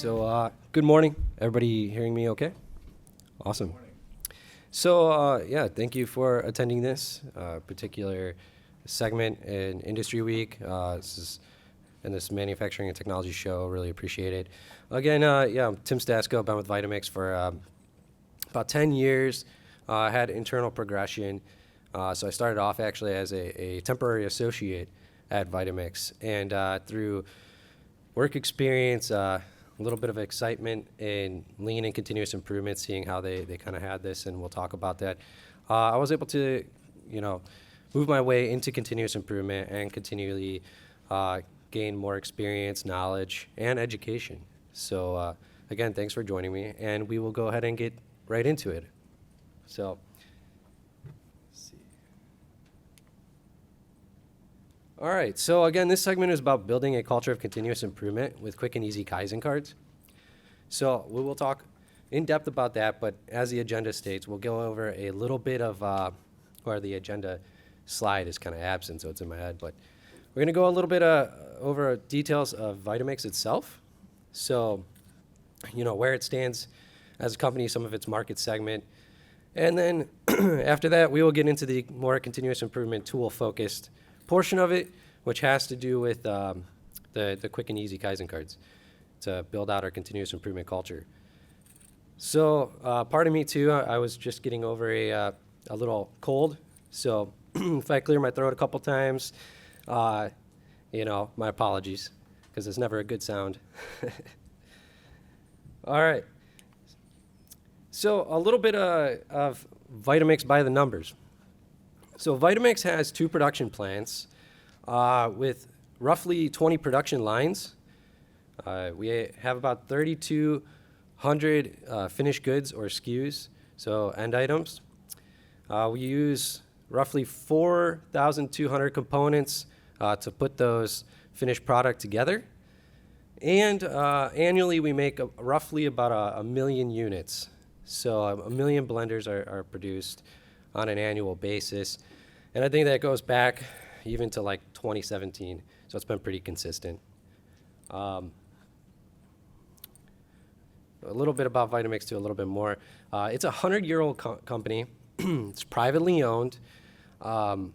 Good morning. Everybody hearing me okay? Awesome. Thank you for attending this particular segment in Industry Week. This is in this manufacturing and technology show. Really appreciate it. Again, I'm Tim Stasko. I've been with Vitamix for about 10 years. I had internal progression. So I started off actually as a temporary associate at Vitamix. And through work experience, a little bit of excitement in lean and continuous improvement, seeing how they kind of had this, and we'll talk about that. I was able to, move my way into continuous improvement and continually gain more experience, knowledge, and education. So again, thanks for joining me, and we will go ahead and get right into it. So, let's see. All right, so again, this segment is about building a culture of continuous improvement with quick and easy Kaizen cards. So we will talk in depth about that, but as the agenda states, we'll go over a little bit of, or the agenda slide is kind of absent, so it's in my head, but we're gonna go a little bit over details of Vitamix itself. So, where it stands as a company, some of its market segment. And then after that, we will get into the more continuous improvement tool-focused portion of it, which has to do with the quick and easy Kaizen cards to build out our continuous improvement culture. So pardon me too, I was just getting over a little cold. So if I clear my throat a couple times, my apologies, because it's never a good sound. All right. So a little bit of Vitamix by the numbers. So Vitamix has 2 production plants with roughly 20 production lines. We have about 3,200 finished goods or SKUs, so end items. We use roughly 4,200 components to put those finished product together. And annually we make roughly about a million units. So a million blenders are produced on an annual basis. And I think that goes back even to like 2017. So it's been pretty consistent. A little bit about Vitamix too, a little bit more. It's a 100-year-old company. It's privately owned.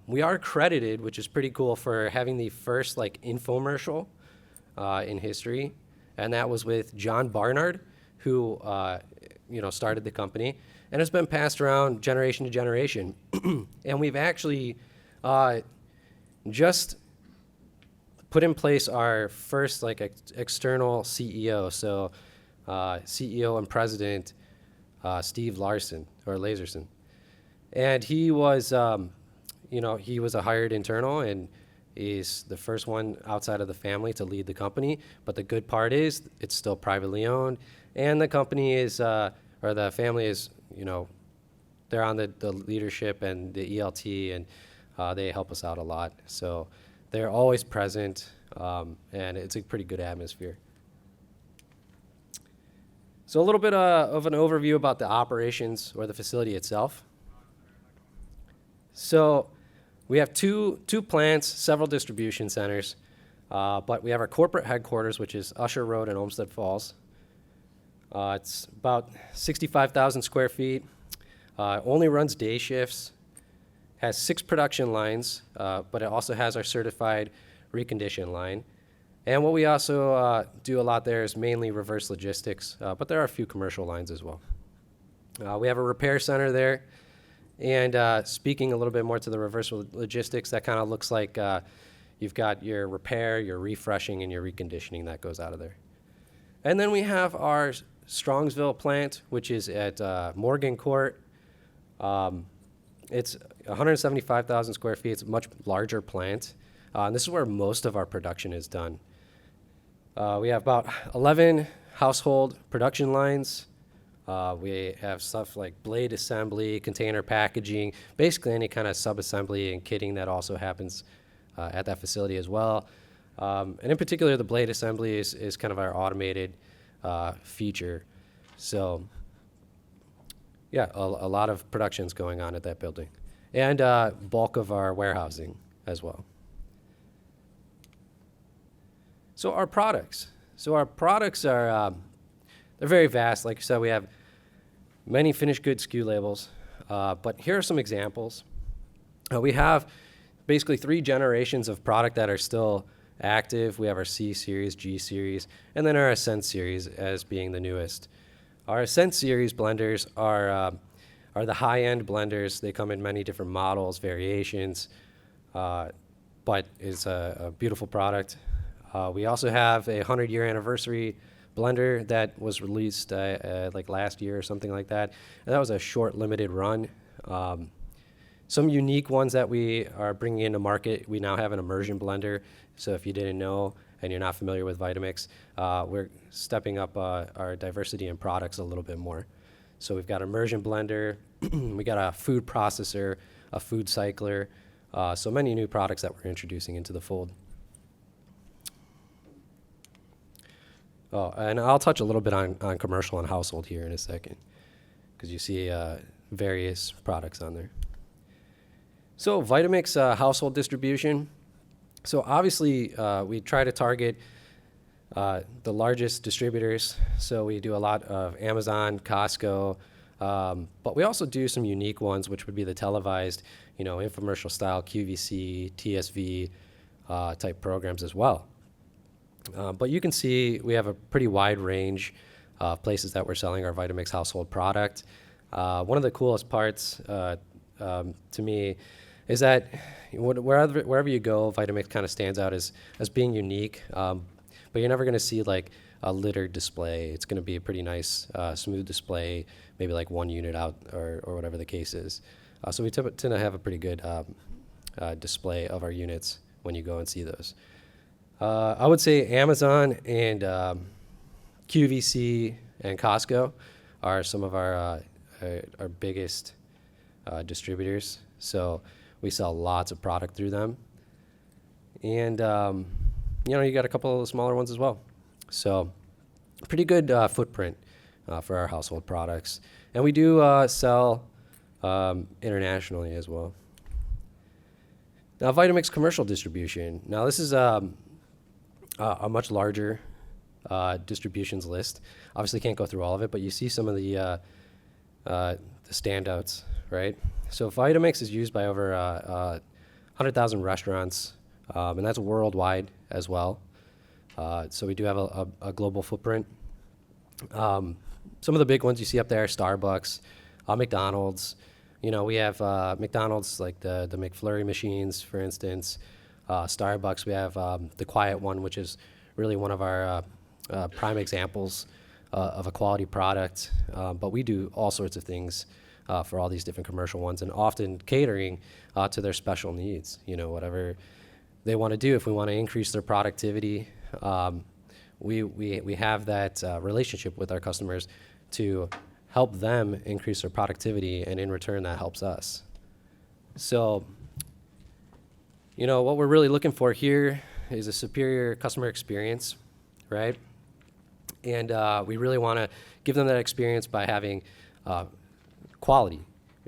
We are credited, which is pretty cool, for having the first infomercial in history. And that was with John Barnard, who started the company, and it's been passed around generation to generation. And we've actually just put in place our first external CEO. So CEO and president Steve Laserson, and he was he was a hired internal, and he's the first one outside of the family to lead the company. But the good part is it's still privately owned, and the company is or the family is, they're on the leadership and the ELT, and they help us out a lot. So they're always present, and it's a pretty good atmosphere. So a little bit of an overview about the operations or the facility itself. So we have two plants, several distribution centers, but we have our corporate headquarters, which is Usher Road in Olmsted Falls. It's about 65,000 square feet, only runs day shifts, has 6 production lines, but it also has our certified recondition line. And what we also do a lot there is mainly reverse logistics, but there are a few commercial lines as well. We have a repair center there, and speaking a little bit more to the reverse logistics, that kind of looks like you've got your repair, your refreshing, and your reconditioning that goes out of there. And then we have our Strongsville plant, which is at Morgan Court. It's 175,000 square feet. It's a much larger plant. And this is where most of our production is done. We have about 11 household production lines. We have stuff like blade assembly, container packaging, basically any kind of sub-assembly and kitting that also happens at that facility as well. And in particular, the blade assembly is kind of our automated feature. So yeah, a lot of productions going on at that building, and bulk of our warehousing as well. So our products are they're very vast. Like I said, we have many finished goods SKU labels, but here are some examples. We have basically 3 generations of product that are still active. We have our C series, G series, and then our Ascent series as being the newest. Our Ascent series blenders are the high-end blenders. They come in many different models, variations, but it's a beautiful product. We also have a 100-year anniversary blender that was released like last year or something like that. And that was a short, limited run. Some unique ones that we are bringing into market, we now have an immersion blender. So if you didn't know and you're not familiar with Vitamix, we're stepping up our diversity in products a little bit more. So we've got immersion blender, we got a food processor, a food cycler, so many new products that we're introducing into the fold. Oh, and I'll touch a little bit on commercial and household here in a second, because you see various products on there. So Vitamix household distribution. So obviously we try to target the largest distributors. So we do a lot of Amazon, Costco, but we also do some unique ones, which would be the televised, infomercial style QVC, TSV type programs as well. But you can see we have a pretty wide range of places that we're selling our Vitamix household product. One of the coolest parts to me is that wherever you go, Vitamix kind of stands out as being unique. But you're never going to see like a littered display. It's going to be a pretty nice, smooth display, maybe like 1 unit out or whatever the case is. So we tend to have a pretty good display of our units when you go and see those. I would say Amazon and QVC and Costco are some of our biggest distributors. So we sell lots of product through them. And, you got a couple of the smaller ones as well. So pretty good footprint for our household products. And we do sell internationally as well. Now, Vitamix commercial distribution. Now, this is a much larger distributions list. Obviously can't go through all of it, but you see some of the standouts, right? So Vitamix is used by over 100,000 restaurants, and that's worldwide as well. So we do have a global footprint. Some of the big ones you see up there, Starbucks, McDonald's. We have McDonald's, like the McFlurry machines, for instance. Starbucks, we have the Quiet One, which is really one of our prime examples of a quality product. But we do all sorts of things for all these different commercial ones, and often catering to their special needs. Whatever they want to do. If we want to increase their productivity, we have that relationship with our customers to help them increase their productivity, and in return, that helps us. So, what we're really looking for here is a superior customer experience, right? And we really want to give them that experience by having quality,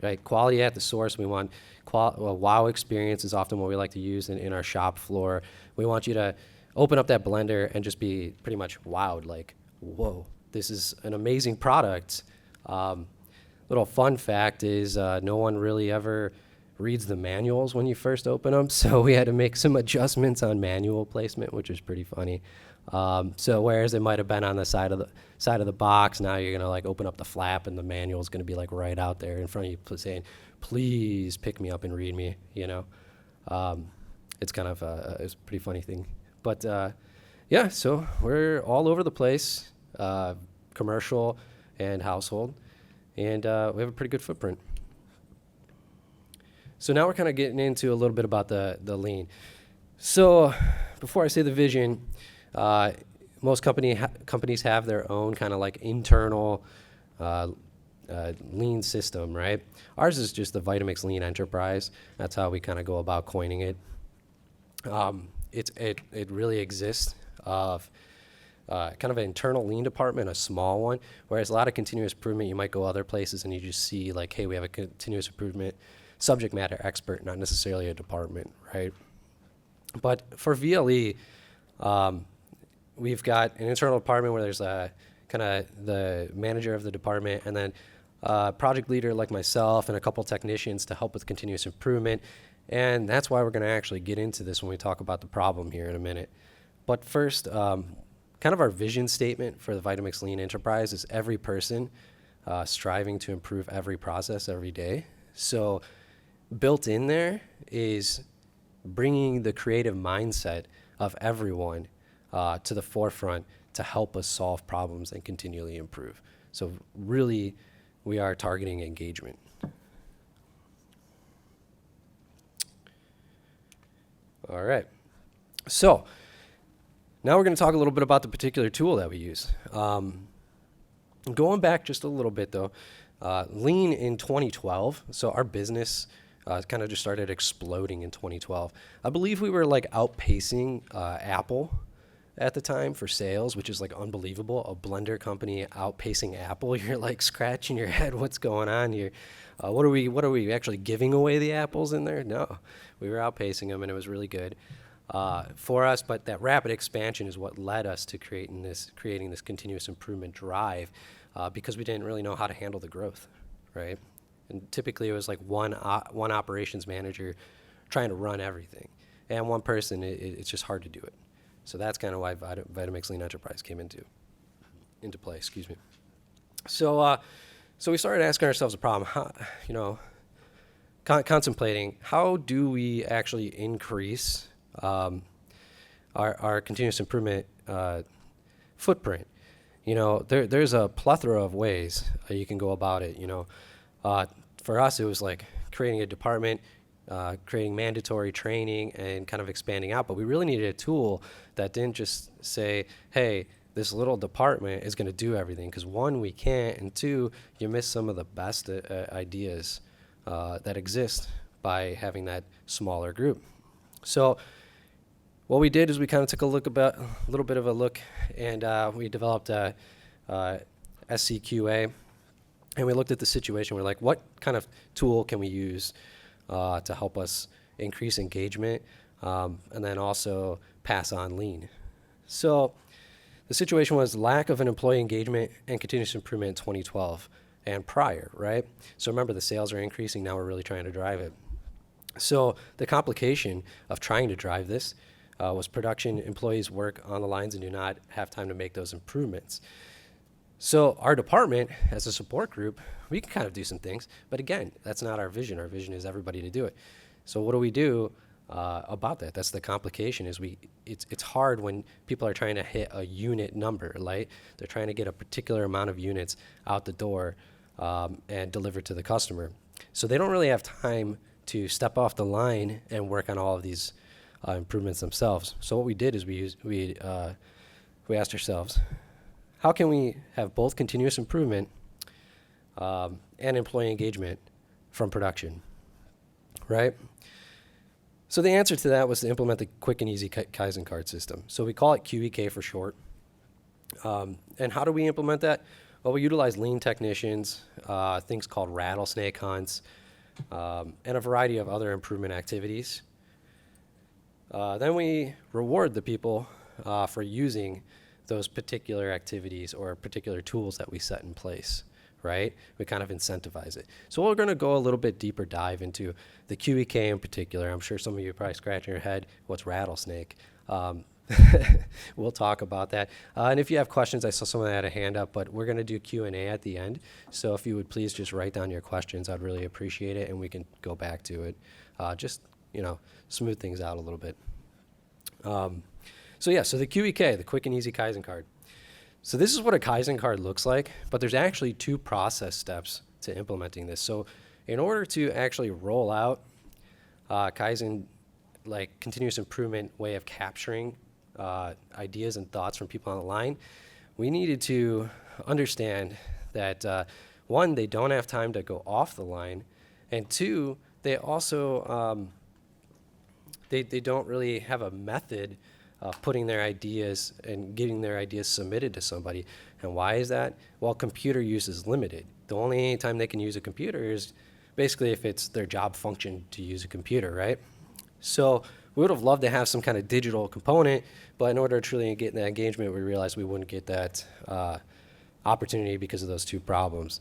right? Quality at the source. We want wow experience is often what we like to use in our shop floor. We want you to open up that blender and just be pretty much wowed, like, whoa, this is an amazing product. Little fun fact is no one really ever reads the manuals when you first open them, so we had to make some adjustments on manual placement, which was pretty funny. So whereas it might have been on the side of the box, now you're gonna like open up the flap and the manual is gonna be like right out there in front of you, saying, "Please pick me up and read me." It's kind of it's a pretty funny thing, but yeah. So we're all over the place, commercial and household, and we have a pretty good footprint. So now we're kind of getting into a little bit about the lean. So before I say the vision, most companies have their own kind of like internal lean system, right? Ours is just the Vitamix Lean Enterprise. That's how we kind of go about coining it. It really exists of kind of an internal lean department, a small one, whereas a lot of continuous improvement, you might go other places and you just see like, hey, we have a continuous improvement subject matter expert, not necessarily a department, right? But for VLE, we've got an internal department where there's kind kind of the manager of the department, and then project leader like myself and a couple technicians to help with continuous improvement. And that's why we're going to actually get into this when we talk about the problem here in a minute. But first, kind of our vision statement for the Vitamix Lean Enterprise is every person striving to improve every process every day. So built in there is bringing the creative mindset of everyone to the forefront to help us solve problems and continually improve. So really, we are targeting engagement. All right. So now we're going to talk a little bit about the particular tool that we use. Going back just a little bit, though, Lean in 2012, so our business kind of just started exploding in 2012. I believe we were like outpacing Apple at the time for sales, which is like unbelievable. A blender company outpacing Apple. You're like scratching your head, what's going on here? What are we actually giving away the apples in there? No, we were outpacing them, and it was really good for us. But that rapid expansion is what led us to creating this continuous improvement drive, because we didn't really know how to handle the growth, right? And typically it was like one operations manager trying to run everything, and one person. It's just hard to do it. So that's kind of why Vitamix Lean Enterprise came into play. Excuse me. So we started asking ourselves a problem. Contemplating how do we actually increase our continuous improvement footprint. There's a plethora of ways you can go about it. For us, it was like creating a department, creating mandatory training, and kind of expanding out. But we really needed a tool that didn't just say, hey, this little department is going to do everything. Because one, we can't, and two, you miss some of the best ideas that exist by having that smaller group. So what we did is we kind of took a little bit of a look, and we developed a SCQA, and we looked at the situation. We're like, what kind of tool can we use to help us increase engagement, and then also pass on lean? So the situation was lack of an employee engagement and continuous improvement in 2012 and prior, right? So remember, the sales are increasing. Now we're really trying to drive it. So the complication of trying to drive this was production employees work on the lines and do not have time to make those improvements. So our department, as a support group, we can kind of do some things. But again, that's not our vision. Our vision is everybody to do it. So what do we do about that? That's the complication. It's hard when people are trying to hit a unit number, right? They're trying to get a particular amount of units out the door and deliver to the customer. So they don't really have time to step off the line and work on all of these improvements themselves. So what we did is we asked ourselves, how can we have both continuous improvement and employee engagement from production, right? So the answer to that was to implement the quick and easy Kaizen card system. So we call it QEK for short. And how do we implement that? Well, we utilize lean technicians, things called rattlesnake hunts, and a variety of other improvement activities. Then we reward the people for using those particular activities or particular tools that we set in place, right? We kind of incentivize it. So we're going to go a little bit deeper dive into the QEK in particular. I'm sure some of you are probably scratching your head, what's rattlesnake? We'll talk about that. And if you have questions, I saw someone had a hand up, but we're going to do Q&A at the end. So if you would please just write down your questions, I'd really appreciate it, and we can go back to it. Just smooth things out a little bit. So the QEK, the quick and easy Kaizen card. So this is what a Kaizen card looks like, but there's actually 2 process steps to implementing this. So in order to actually roll out Kaizen, like continuous improvement way of capturing ideas and thoughts from people on the line, we needed to understand that 1, they don't have time to go off the line, and 2, they also they don't really have a method of putting their ideas and getting their ideas submitted to somebody. And why is that? Well, computer use is limited. The only time they can use a computer is basically if it's their job function to use a computer, right? So we would have loved to have some kind of digital component, but in order to truly get that engagement, we realized we wouldn't get that opportunity because of those two problems.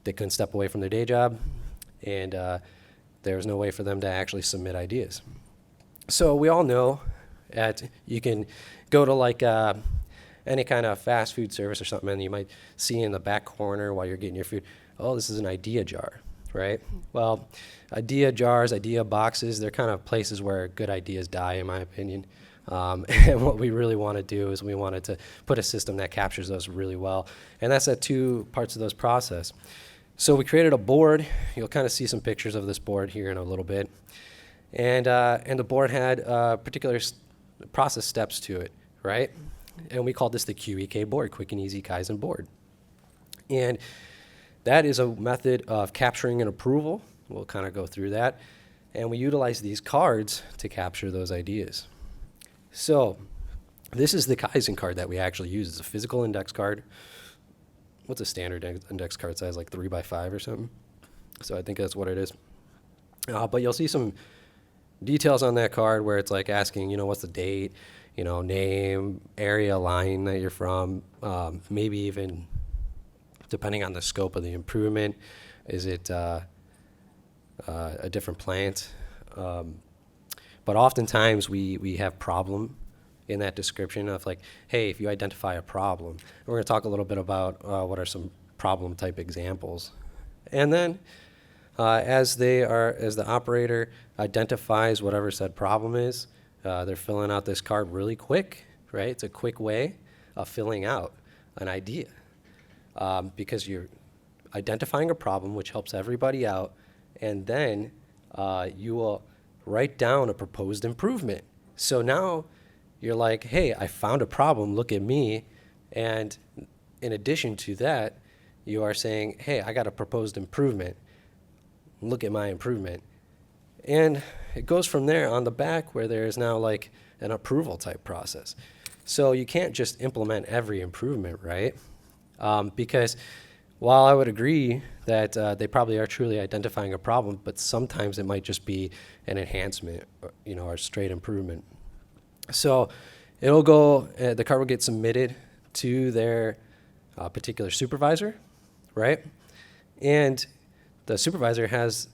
They couldn't step away from their day job, and there was no way for them to actually submit ideas. So we all know you can go to like any kind of fast food service or something, and you might see in the back corner while you're getting your food, oh, this is an idea jar, right? Well, idea jars, idea boxes, they're kind of places where good ideas die, in my opinion. And what we really want to do is we wanted to put a system that captures those really well. And that's at two parts of those process. So we created a board. You'll kind of see some pictures of this board here in a little bit. And the board had particular process steps to it, right? And we called this the QEK board, Quick and Easy Kaizen board. And that is a method of capturing an approval. We'll kind of go through that. And we utilize these cards to capture those ideas. So this is the Kaizen card that we actually use. It's a physical index card. What's a standard index card size, like 3x5 or something? So I think that's what it is. But you'll see some details on that card where it's like asking, what's the date, name, area, line that you're from, maybe even depending on the scope of the improvement. Is it a different plant? But oftentimes we have problem in that description of like, hey, if you identify a problem, and we're going to talk a little bit about what are some problem type examples. And then as the operator identifies whatever said problem is, they're filling out this card really quick, right? It's a quick way of filling out an idea because you're identifying a problem, which helps everybody out, and then you will write down a proposed improvement. So now you're like, hey, I found a problem, look at me. And in addition to that, you are saying, hey, I got a proposed improvement, look at my improvement. And it goes from there on the back where there is now like an approval type process. So you can't just implement every improvement, right? Because while I would agree that they probably are truly identifying a problem, but sometimes it might just be an enhancement, or straight improvement. So it'll go, the card will get submitted to their particular supervisor, right? And the supervisor has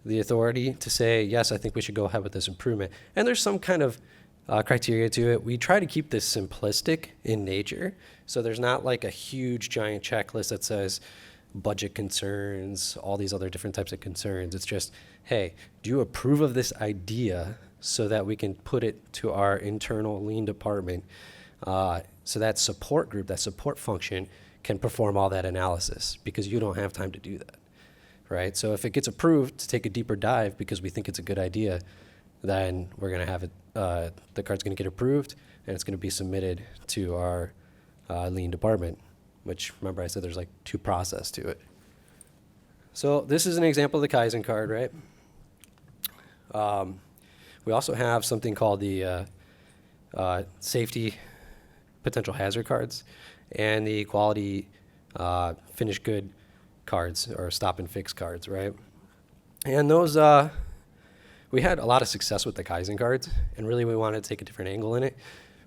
the authority to say, yes, I think we should go ahead with this improvement. And there's some kind of criteria to it. We try to keep this simplistic in nature. So there's not like a huge giant checklist that says budget concerns, all these other different types of concerns. It's just, hey, do you approve of this idea so that we can put it to our internal lean department so that support group, that support function can perform all that analysis because you don't have time to do that, right? So if it gets approved to take a deeper dive because we think it's a good idea, then we're going to have it, the card's going to get approved and it's going to be submitted to our lean department, which remember I said there's like two process to it. So this is an example of the Kaizen card, right? We also have something called the safety potential hazard cards and the quality finished good cards or stop and fix cards, right? And those, we had a lot of success with the Kaizen cards, and really we wanted to take a different angle in it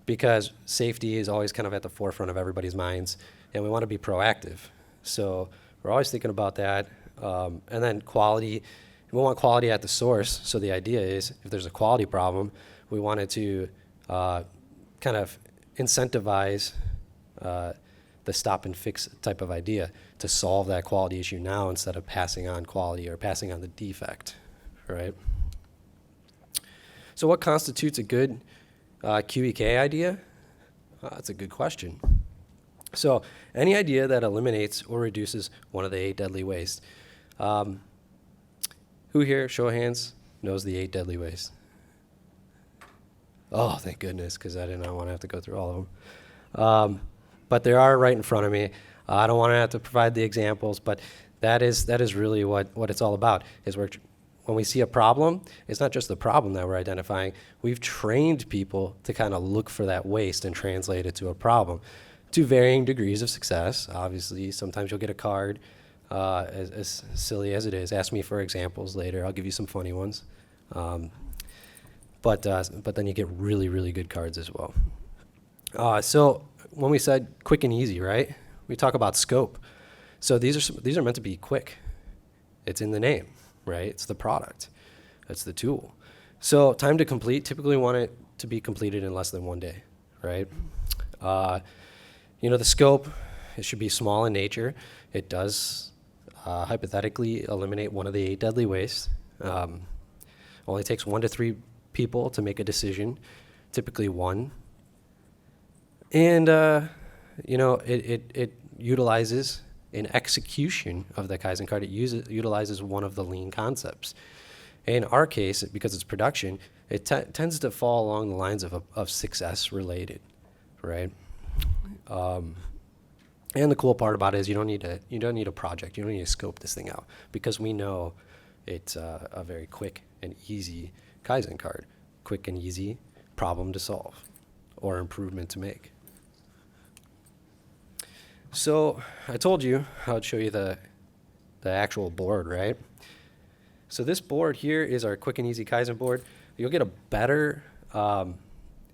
because safety is always kind of at the forefront of everybody's minds, and we want to be proactive. So we're always thinking about that. And then quality, we want quality at the source. So the idea is if there's a quality problem, we wanted to kind of incentivize the stop and fix type of idea to solve that quality issue now instead of passing on quality or passing on the defect, right? So what constitutes a good QEK idea? That's a good question. So any idea that eliminates or reduces one of the 8 deadly wastes. Who here, show of hands, knows the 8 deadly wastes? Oh, thank goodness, because I did not want to have to go through all of them. But they are right in front of me. I don't want to have to provide the examples, but that is really what it's all about. Is when we see a problem, it's not just the problem that we're identifying. We've trained people to kind of look for that waste and translate it to a problem to varying degrees of success. Obviously, sometimes you'll get a card as silly as it is. Ask me for examples later. I'll give you some funny ones. But then you get really, really good cards as well. So when we said quick and easy, right? we talk about scope. So these are meant to be quick. It's in the name, right? It's the product. It's the tool. So time to complete, typically want it to be completed in less than 1 day, right? The scope, it should be small in nature. It does hypothetically eliminate one of the 8 deadly wastes. Only takes 1 to 3 people to make a decision, typically 1. And, it utilizes, in execution of the Kaizen card, it utilizes one of the lean concepts. In our case, because it's production, it tends to fall along the lines of success related, right? And the cool part about it is you don't need a project. You don't need to scope this thing out because we know it's a very quick and easy Kaizen card. Quick and easy problem to solve or improvement to make. So I told you I would show you the actual board, right? So this board here is our quick and easy Kaizen board. You'll get a better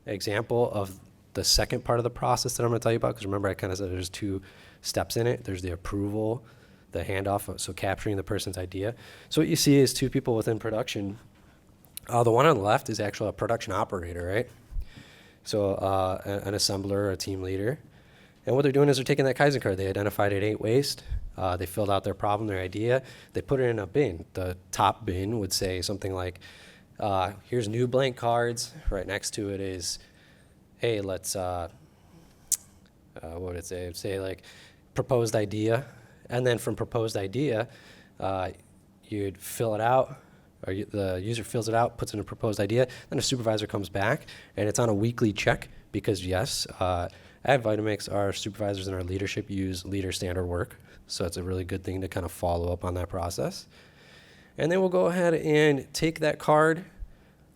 example of the second part of the process that I'm going to tell you about, because remember I kind of said there's 2 steps in it. There's the approval, the handoff, so capturing the person's idea. So what you see is 2 people within production. The one on the left is actually a production operator, right? So an assembler, a team leader. And what they're doing is they're taking that Kaizen card. They identified it 8 waste. They filled out their problem, their idea. They put it in a bin. The top bin would say something like, here's new blank cards. Right next to it is, hey, let's, what would it say? It would say like proposed idea. And then from proposed idea, you'd fill it out, or the user fills it out, puts in a proposed idea. Then a supervisor comes back, and it's on a weekly check because, yes, at Vitamix, our supervisors and our leadership use leader standard work. So it's a really good thing to kind of follow up on that process. And then we'll go ahead and take that card.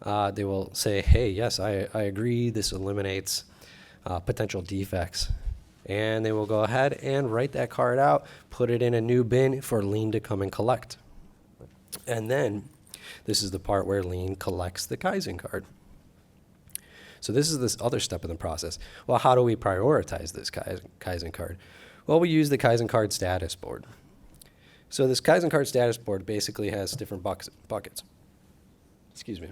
They will say, hey, yes, I agree. This eliminates potential defects. And they will go ahead and write that card out, put it in a new bin for Lean to come and collect. And then this is the part where Lean collects the Kaizen card. So this is this other step in the process. Well, how do we prioritize this Kaizen card? Well, we use the Kaizen card status board. So this Kaizen card status board basically has different buckets. Excuse me.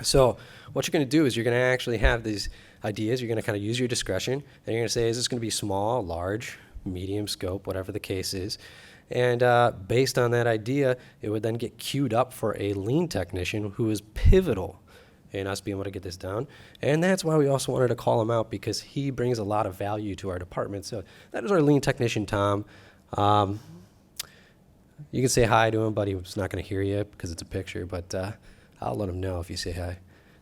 So what you're going to do is you're going to actually have these ideas. You're going to kind of use your discretion, and you're going to say, is this going to be small, large, medium scope, whatever the case is. And based on that idea, it would then get queued up for a lean technician who is pivotal in us being able to get this down. And that's why we also wanted to call him out, because he brings a lot of value to our department. So that is our lean technician, Tom. You can say hi to him, but he's not going to hear you because it's a picture, but I'll let him know if you say hi.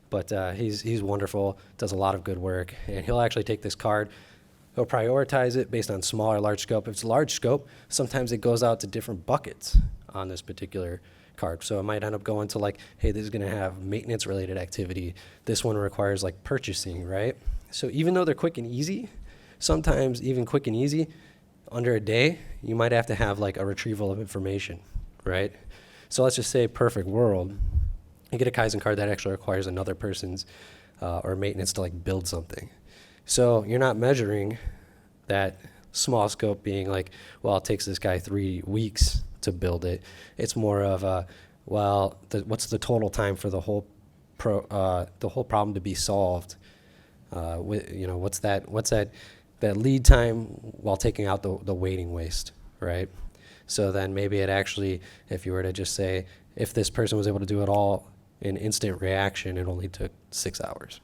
But he's wonderful, does a lot of good work, and he'll actually take this card. He'll prioritize it based on small or large scope. If it's large scope, sometimes it goes out to different buckets on this particular card. So it might end up going to like, hey, this is going to have maintenance related activity. This one requires like purchasing, right? So even though they're quick and easy, sometimes even quick and easy, under a day, you might have to have like a retrieval of information, right? So let's just say perfect world, you get a Kaizen card that actually requires another person's or maintenance to like build something. So you're not measuring that small scope being like, well, it takes this guy 3 weeks to build it. It's more of what's the total time for the whole problem to be solved? What's that lead time while taking out the waiting waste, right? So then maybe it actually, if you were to just say, if this person was able to do it all in instant reaction, it only took 6 hours,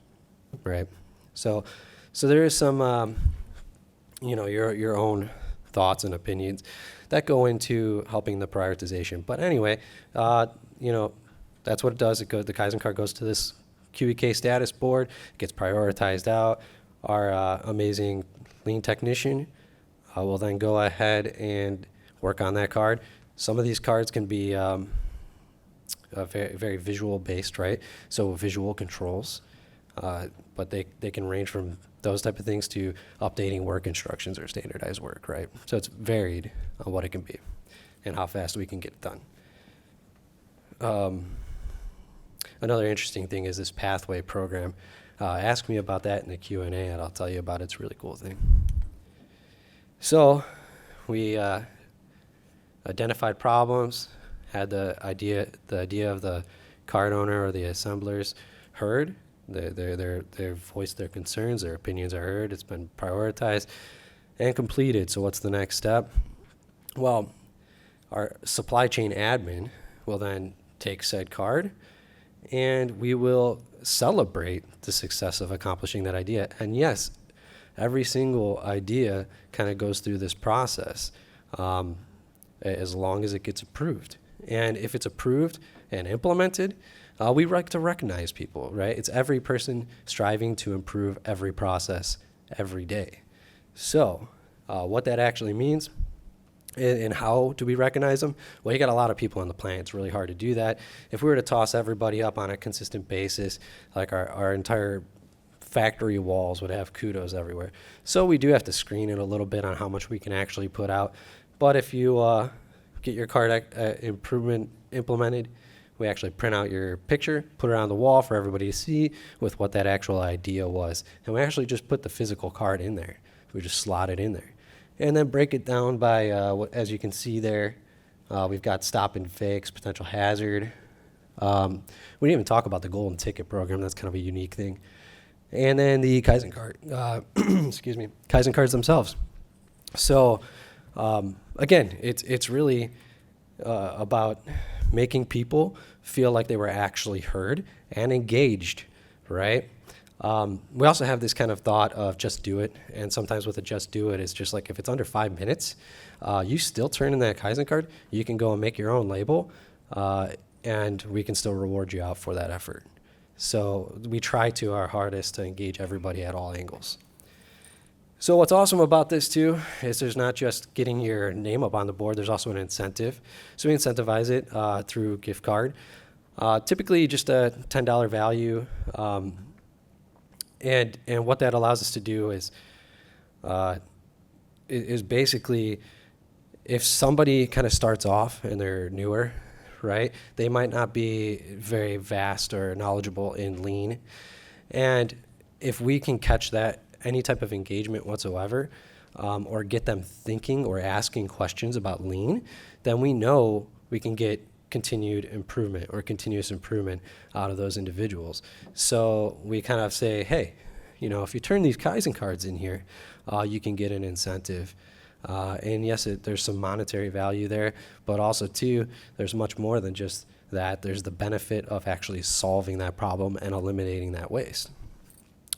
right? So there is some, your own thoughts and opinions that go into helping the prioritization. But anyway, that's what it does. The Kaizen card goes to this QEK status board, gets prioritized out. Our amazing lean technician will then go ahead and work on that card. Some of these cards can be very, very visual based, right? So visual controls, but they can range from those type of things to updating work instructions or standardized work, right? So it's varied on what it can be and how fast we can get it done. Another interesting thing is this pathway program. Ask me about that in the Q&A, and I'll tell you about it. It's a really cool thing. So we identified problems, had the idea of the card owner or the assemblers heard. They voiced their concerns, their opinions are heard. It's been prioritized and completed. So what's the next step? Well, our supply chain admin will then take said card, and we will celebrate the success of accomplishing that idea. And yes, every single idea kind of goes through this process as long as it gets approved. And if it's approved and implemented, we like to recognize people, right? It's every person striving to improve every process every day. So what that actually means and how do we recognize them? Well, you got a lot of people in the plant. It's really hard to do that. If we were to toss everybody up on a consistent basis, like our entire factory walls would have kudos everywhere. So we do have to screen it a little bit on how much we can actually put out. But if you get your card improvement implemented, we actually print out your picture, put it on the wall for everybody to see with what that actual idea was. And we actually just put the physical card in there. We just slot it in there. And then break it down by, as you can see there, we've got stop and fix, potential hazard. We didn't even talk about the golden ticket program. That's kind of a unique thing. And then the Kaizen card, excuse me, Kaizen cards themselves. So again, it's really about making people feel like they were actually heard and engaged, right? We also have this kind of thought of just do it, and sometimes with a just do it, it's just like if it's under 5 minutes, you still turn in that Kaizen card, you can go and make your own label, and we can still reward you out for that effort. So we try to our hardest to engage everybody at all angles. So what's awesome about this too is there's not just getting your name up on the board, there's also an incentive. So we incentivize it through gift card. Typically just a $10 value. And what that allows us to do is basically if somebody kind of starts off and they're newer, right? They might not be very vast or knowledgeable in lean. And if we can catch that, any type of engagement whatsoever, or get them thinking or asking questions about lean, then we know we can get continued improvement or continuous improvement out of those individuals. So we kind of say, hey, you know, if you turn these Kaizen cards in here, you can get an incentive. And yes, there's some monetary value there, but also too, there's much more than just that. There's the benefit of actually solving that problem and eliminating that waste.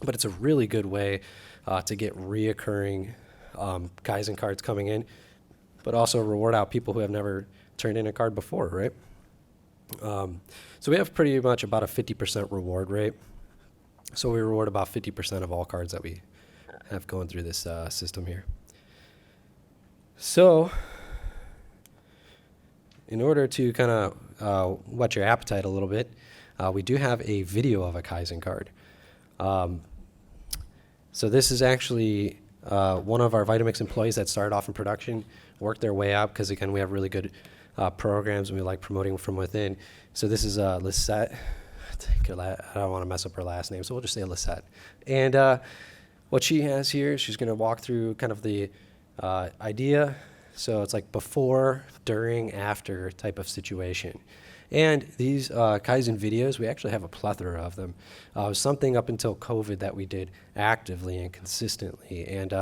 But it's a really good way to get reoccurring Kaizen cards coming in, but also reward out people who have never turned in a card before, right? So we have pretty much about a 50% reward rate. So we reward about 50% of all cards that we have going through this system here. So in order to kind of whet your appetite a little bit, we do have a video of a Kaizen card. So this is actually one of our Vitamix employees that started off in production, worked their way up because, again, we have really good programs and we like promoting from within. So this is Lisette. I don't want to mess up her last name, so we'll just say Lisette. And what she has here, she's going to walk through kind of the idea. So it's like before, during, after type of situation. And these Kaizen videos, we actually have a plethora of them. It was something up until COVID that we did actively and consistently. And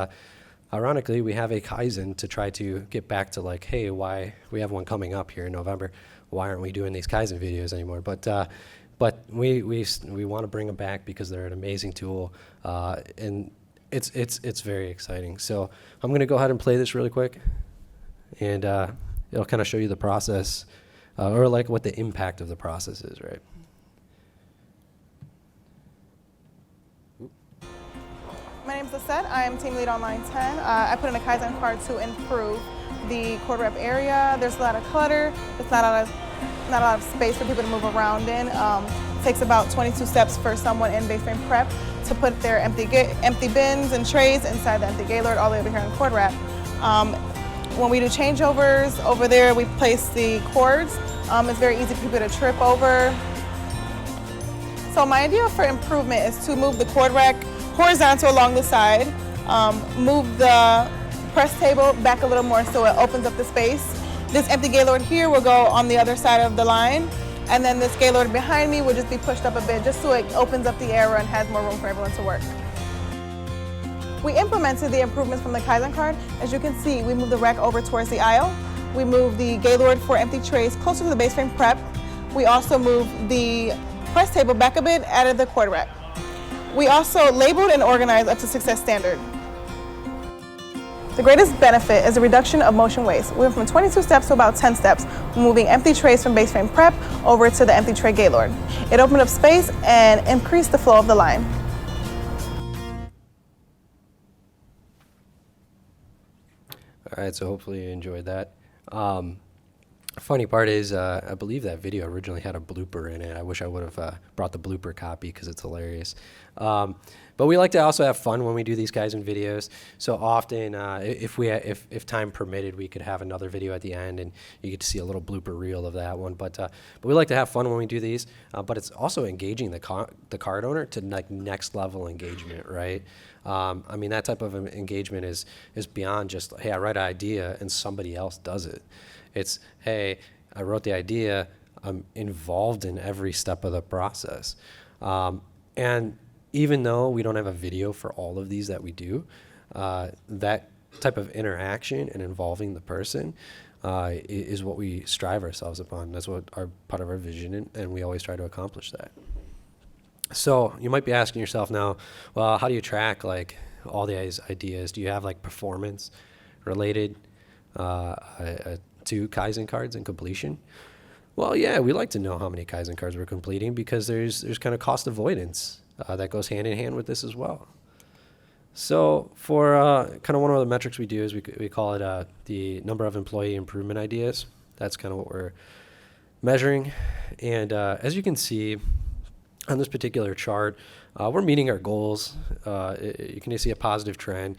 ironically, we have a Kaizen to try to get back to like, hey, why we have one coming up here in November. Why aren't we doing these Kaizen videos anymore? But we want to bring them back because they're an amazing tool, and it's very exciting. So I'm going to go ahead and play this really quick, and it'll kind of show you the process. Or like what the impact of the process is, right? My name's Lisette. I am team lead on line 10. I put in a Kaizen card to improve the quarter rep area. There's a lot of clutter. There's not a lot of space for people to move around in. It takes about 22 steps for someone in base frame prep to put their empty bins and trays inside the empty gaylord all the way over here in quarter rep. When we do changeovers, over there we place the cords. It's very easy for people to trip over. So my idea for improvement is to move the cord rack horizontal along the side, move the press table back a little more so it opens up the space. This empty gaylord here will go on the other side of the line, and then this gaylord behind me will just be pushed up a bit just so it opens up the area and has more room for everyone to work. We implemented the improvements from the Kaizen card. As you can see, we moved the rack over towards the aisle. We moved the gaylord for empty trays closer to the base frame prep. We also moved the press table back a bit, added the quarter rack. We also labeled and organized up to success standard. The greatest benefit is the reduction of motion waste. We went from 22 steps to about 10 steps, moving empty trays from base frame prep over to the empty tray gaylord. It opened up space and increased the flow of the line. All right, so hopefully you enjoyed that. Funny part is, I believe that video originally had a blooper in it. I wish I would have brought the blooper copy because it's hilarious. But we like to also have fun when we do these Kaizen videos. So often, if time permitted, we could have another video at the end, and you get to see a little blooper reel of that one. But we like to have fun when we do these. But it's also engaging the card owner to like next level engagement, right? I mean, that type of engagement is beyond just, hey, I write an idea and somebody else does it. It's, hey, I wrote the idea, I'm involved in every step of the process. And even though we don't have a video for all of these that we do, that type of interaction and involving the person is what we strive ourselves upon. That's what part of our vision, and we always try to accomplish that. So you might be asking yourself now, well, how do you track like all these ideas? Do you have like performance related to Kaizen cards and completion? Well, yeah, we like to know how many Kaizen cards we're completing because there's kind of cost avoidance that goes hand in hand with this as well. So for kind of one of the metrics we do is we call it the number of employee improvement ideas. That's kind of what we're measuring. And as you can see on this particular chart, we're meeting our goals. You can see a positive trend.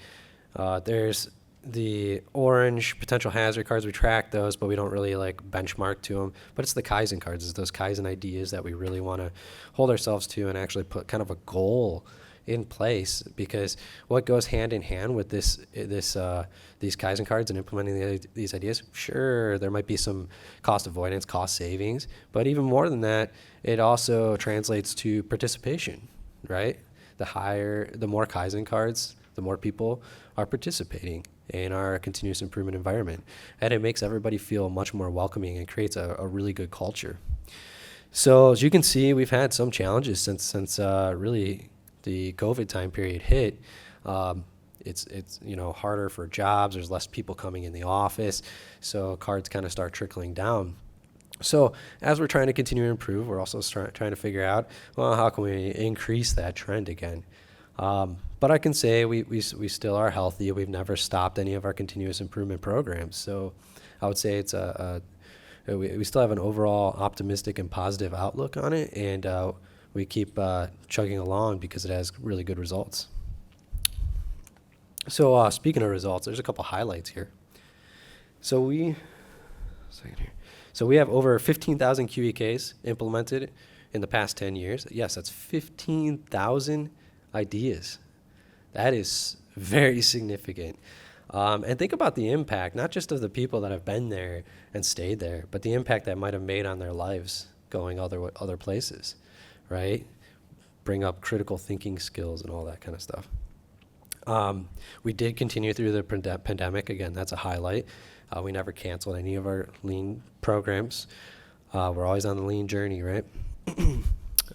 There's the orange potential hazard cards. We track those, but we don't really like benchmark to them. But it's the Kaizen cards. It's those Kaizen ideas that we really want to hold ourselves to and actually put kind of a goal in place, because what goes hand in hand with these Kaizen cards and implementing these ideas, sure, there might be some cost avoidance, cost savings, but even more than that, it also translates to participation, right? The more Kaizen cards, the more people are participating in our continuous improvement environment, and it makes everybody feel much more welcoming and creates a really good culture. So as you can see, we've had some challenges since really the COVID time period hit. It's harder for jobs. There's less people coming in the office, so cards kind of start trickling down. So as we're trying to continue to improve, we're also trying to figure out, well, how can we increase that trend again? But I can say we still are healthy. We've never stopped any of our continuous improvement programs. So I would say it's we still have an overall optimistic and positive outlook on it, and we keep chugging along because it has really good results. So speaking of results, there's a couple highlights here. So we have over 15,000 QEKs implemented in the past 10 years. Yes, that's 15,000 ideas. That is very significant. And think about the impact, not just of the people that have been there and stayed there, but the impact that might have made on their lives going other places, right? Bring up critical thinking skills and all that kind of stuff. We did continue through the pandemic. Again, that's a highlight. We never canceled any of our lean programs. We're always on the lean journey, right?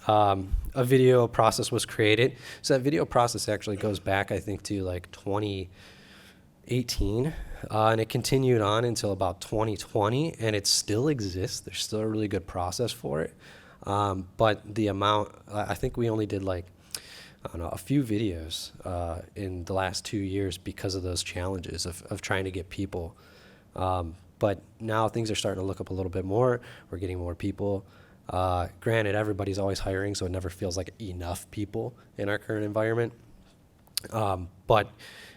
A video process was created. So that video process actually goes back, I think, to like 2018, and it continued on until about 2020, and it still exists. There's still a really good process for it. But the amount, I think we only did like, I don't know, a few videos in the last 2 years because of those challenges of trying to get people. But now things are starting to look up a little bit more. We're getting more people. Granted, everybody's always hiring, so it never feels like enough people in our current environment. But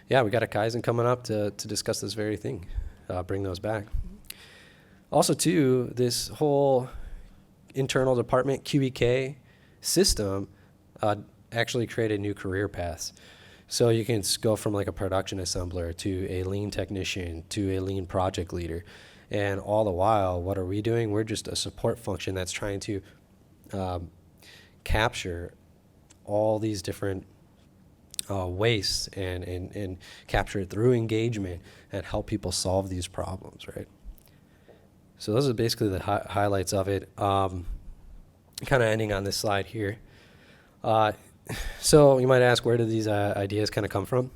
yeah, we got a Kaizen coming up to discuss this very thing, bring those back. Also, too, this whole internal department QEK system actually created new career paths. So you can go from like a production assembler to a lean technician to a lean project leader. And all the while, what are we doing? We're just a support function that's trying to capture all these different wastes and capture it through engagement and help people solve these problems, right? So those are basically the highlights of it. Kind of ending on this slide here. So you might ask, where do these ideas kind of come from?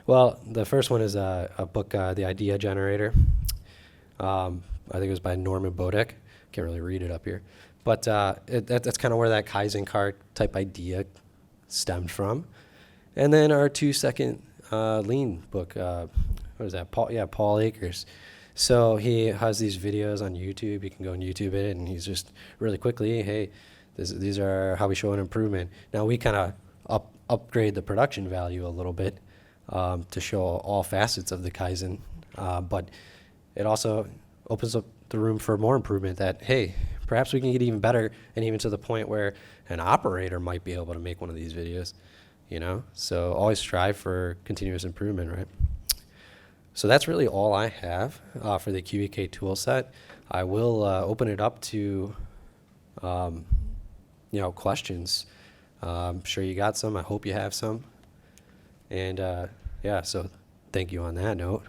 Well, the first one is a book, The Idea Generator. I think it was by Norman Bodek. Can't really read it up here. But that's kind of where that Kaizen cart type idea stemmed from. And then our 2-second lean book, what is that? Paul Akers. So he has these videos on YouTube. You can go and YouTube it, and he's just really quickly, hey, these are how we show an improvement. Now we kind of upgrade the production value a little bit to show all facets of the Kaizen, but it also opens up the room for more improvement that, hey, perhaps we can get even better, and even to the point where an operator might be able to make one of these videos, you know? So always strive for continuous improvement, right? So that's really all I have for the QEK tool set. I will open it up to questions. I'm sure you got some. I hope you have some. And yeah, so thank you on that note.